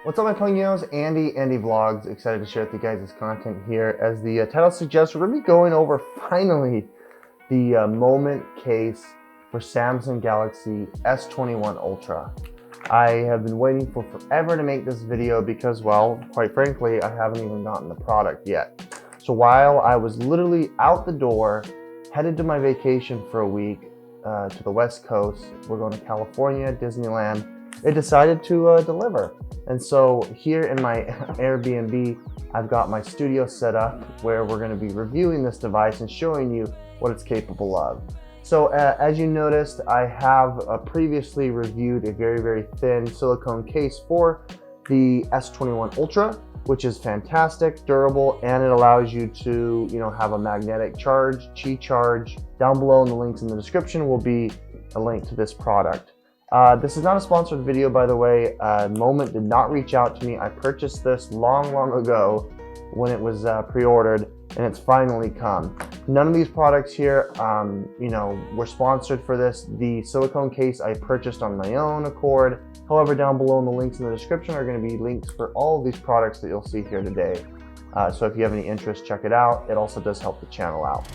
What's up, my Pugnos? Andy Vlogs. Excited to share with you guys this content here. As the title suggests, we're going to be going over finally the moment case for Samsung Galaxy S21 Ultra. I have been waiting for forever to make this video because, well, quite frankly, I haven't even gotten the product yet. So while I was literally out the door, headed to my vacation for a week to the West Coast, we're going to California, Disneyland, it decided to deliver. And so here in my Airbnb, I've got my studio set up where we're going to be reviewing this device and showing you what it's capable of. So as you noticed, I have previously reviewed a very thin silicone case for the S21 Ultra, which is fantastic, durable, and it allows you to, have a magnetic charge, Qi charge. Down below in the links in the description will be a link to this product. This is not a sponsored video, by the way. Moment did not reach out to me. I purchased this long ago when it was pre-ordered, and it's finally come. None of these products here, were sponsored for this. The silicone case I purchased on my own accord. However, down below in the links in the description are going to be links for all of these products that you'll see here today. So if you have any interest, check it out. It also does help the channel out.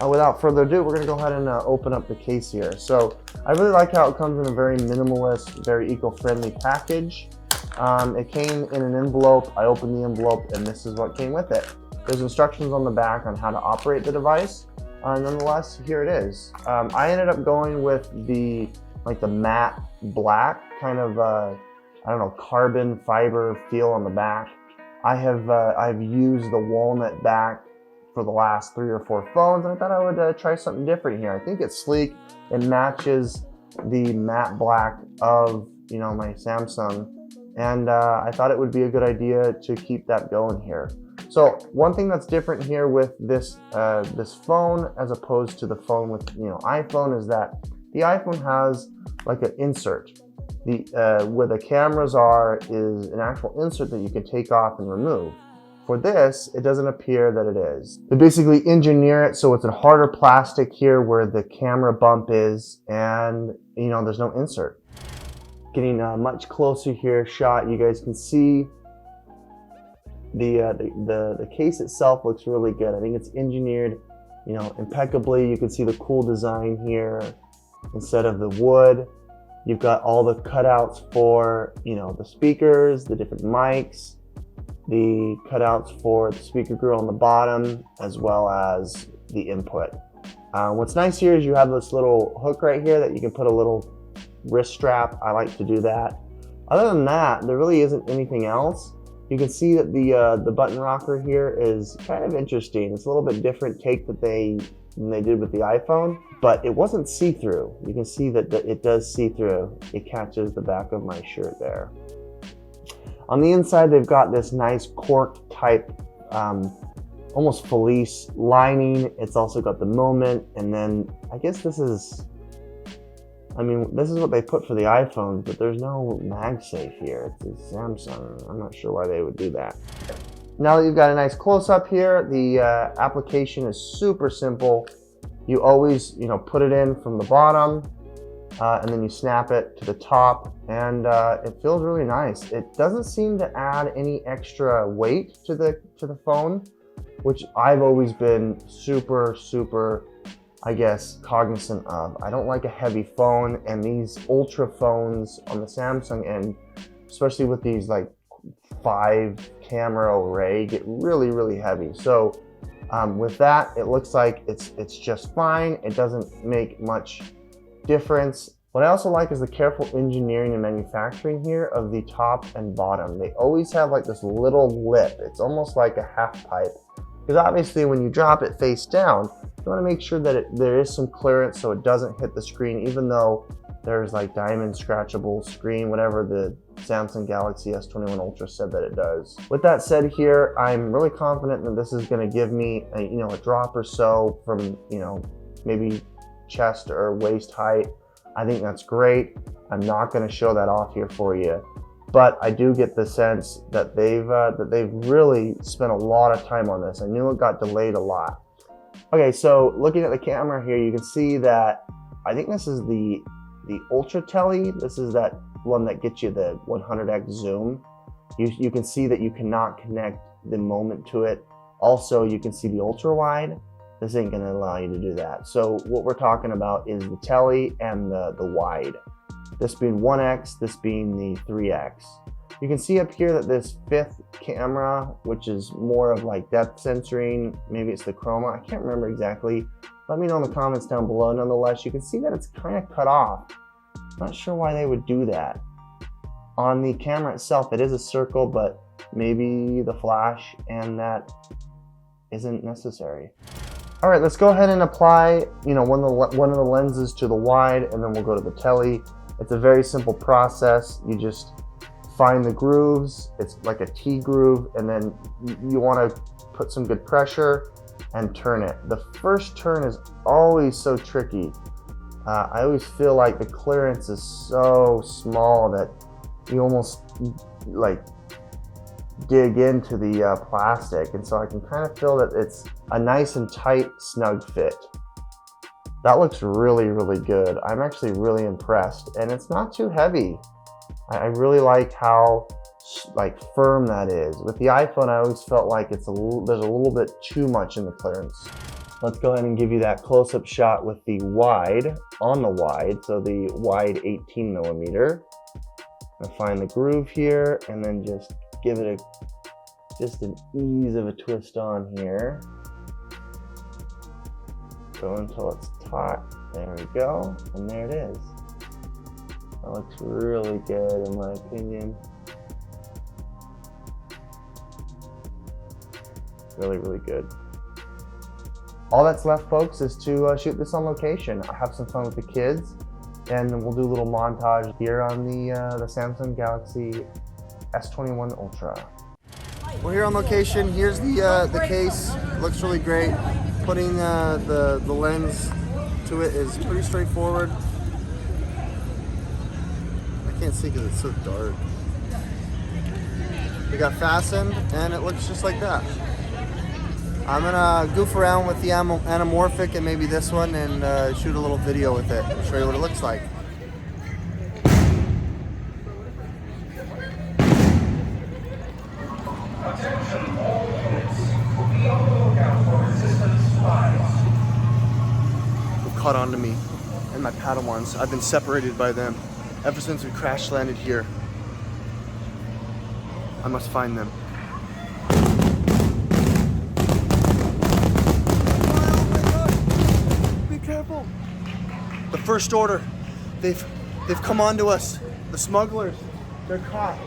Without further ado, we're going to go ahead and open up the case here. So I really like how it comes in a very minimalist, very eco-friendly package. It came in an envelope. I opened the envelope and this is what came with it. There's instructions on the back on how to operate the device. Nonetheless, here it is. I ended up going with the matte black kind of, carbon fiber feel on the back. I've used the walnut back for the last 3 or 4 phones, and I thought I would try something different here. I think it's sleek. It matches the matte black of my Samsung, and I thought it would be a good idea to keep that going here. So one thing that's different here with this this phone as opposed to the phone with iPhone is that the iPhone has like an insert. Where the cameras are is an actual insert that you can take off and remove. For this, it doesn't appear that it is. They basically engineer it so it's a harder plastic here where the camera bump is, and there's no insert. Getting much closer here shot, you guys can see the case itself looks really good. I think it's engineered, impeccably. You can see the cool design here. Instead of the wood, you've got all the cutouts for the speakers, the different mics, the cutouts for the speaker grill on the bottom, as well as the input. What's nice here is you have this little hook right here that you can put a little wrist strap. I like to do that. Other than that, there really isn't anything else. You can see that the button rocker here is kind of interesting. It's a little bit different take than they did with the iPhone, but it wasn't see-through. You can see that it does see through. It catches the back of my shirt there. On the inside, they've got this nice cork type, almost fleece lining. It's also got the Moment, and then I guess this is what they put for the iPhone, but there's no MagSafe here. It's a Samsung. I'm not sure why they would do that. Now that you've got a nice close-up here, the application is super simple. You always, put it in from the bottom, and then you snap it to the top, and it feels really nice. It doesn't seem to add any extra weight to the phone, which I've always been super, I guess, cognizant of. I don't like a heavy phone, and these Ultra phones on the Samsung end, especially with these 5 camera array, get really heavy. So with that, it looks like it's just fine. It doesn't make much difference. What I also like is the careful engineering and manufacturing here of the top and bottom. They always have this little lip. It's almost like a half pipe, because obviously when you drop it face down, you want to make sure that there is some clearance so it doesn't hit the screen, even though there's diamond scratchable screen, whatever the Samsung Galaxy S21 Ultra said that it does. With that said here, I'm really confident that this is going to give me a drop or so from maybe chest or waist height. I think that's great. I'm not going to show that off here for you, but I do get the sense that they've really spent a lot of time on this. I knew it got delayed a lot. Okay, so looking at the camera here, you can see that I think this is the Ultra Tele. This is that one that gets you the 100x zoom. You can see that you cannot connect the moment to it. Also, you can see the ultra wide. This ain't gonna allow you to do that. So what we're talking about is the tele and the wide. This being 1x, this being the 3x. You can see up here that this 5th camera, which is more of like depth censoring, maybe it's the chroma, I can't remember exactly. Let me know in the comments down below. Nonetheless, you can see that it's kind of cut off. Not sure why they would do that. On the camera itself, it is a circle, but maybe the flash and that isn't necessary. All right, let's go ahead and apply, one of the lenses to the wide, and then we'll go to the tele. It's a very simple process. You just find the grooves. It's like a T groove, and then you want to put some good pressure and turn it. The first turn is always so tricky. I always feel like the clearance is so small that you almost like dig into the plastic, and so I can kind of feel that it's a nice and tight, snug fit. That looks really, really good. I'm actually really impressed, and it's not too heavy. I really like how firm that is. With the iPhone, I always felt like there's a little bit too much in the clearance. Let's go ahead and give you that close-up shot with the wide on the wide, so the wide 18 millimeter. I'll find the groove here, and then just give it just an ease of a twist on here. Go until it's taut. There we go, and there it is. That looks really good in my opinion. Really, really good. All that's left, folks, is to shoot this on location. Have some fun with the kids, and then we'll do a little montage here on the Samsung Galaxy S21 Ultra. We're here on location. Here's the case. Looks really great. Putting the lens to it is pretty straightforward. I can't see because it's so dark. It got fastened, and it looks just like that. I'm gonna goof around with the Anamorphic and maybe this one and shoot a little video with it. Show you what it looks like. Attention all units. Be on the lookout for resistance spies. They've caught on to me and my Padawans. I've been separated by them ever since we crash landed here. I must find them. Be careful. The first order. They've come on to us. The smugglers. They're caught.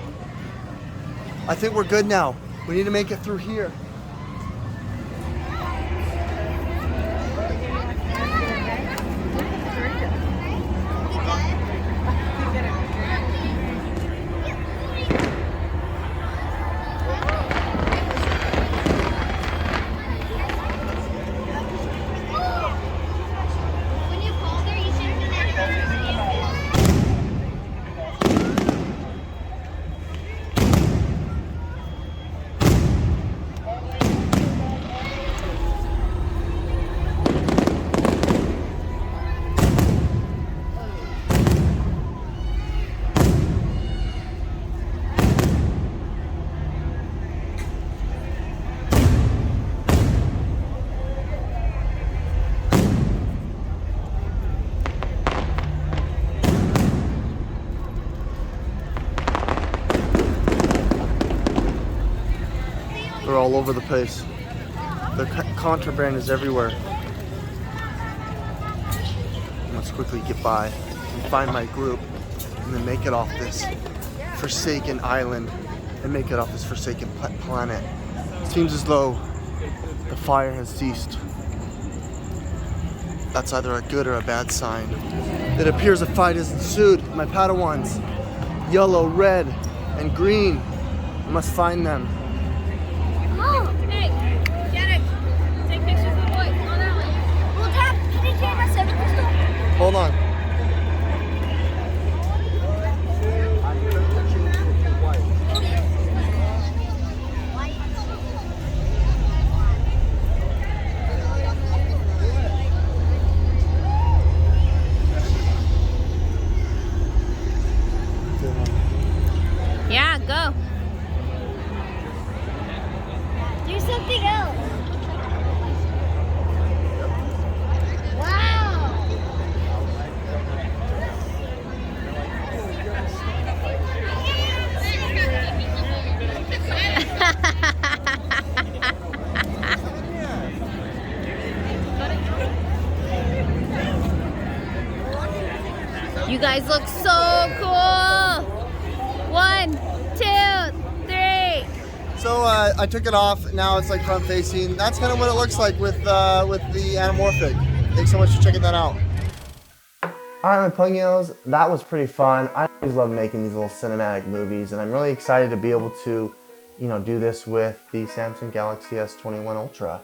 I think we're good now. We need to make it through here. They're all over the place. The contraband is everywhere. Let's quickly get by and find my group and then make it off this forsaken island and make it off this forsaken planet. It seems as though the fire has ceased. That's either a good or a bad sign. It appears a fight has ensued. My Padawans, yellow, red, and green. I must find them. Hey, Janet, take pictures of the boys. Come on that way. Well, Dad, can you camera 7 crystal? Hold on. Yeah, go. something else. Wow. You guys look so cool. 1, 2, 3. So I took it off. Now it's like front facing. That's kind of what it looks like with the Anamorphic. Thanks so much for checking that out. All right, my Puggios, that was pretty fun. I always love making these little cinematic movies, and I'm really excited to be able to, do this with the Samsung Galaxy S21 Ultra.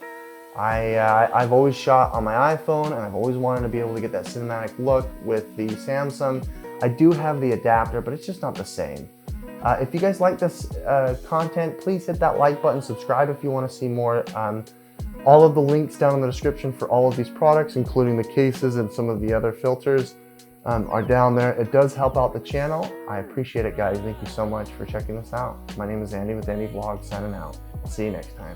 I've always shot on my iPhone, and I've always wanted to be able to get that cinematic look with the Samsung. I do have the adapter, but it's just not the same. If you guys like this content, please hit that like button, subscribe if you want to see more. All of the links down in the description for all of these products, including the cases and some of the other filters, are down there. It does help out the channel. I appreciate it, guys. Thank you so much for checking this out. My name is Andy with Andy Vlogs, signing out. I'll see you next time.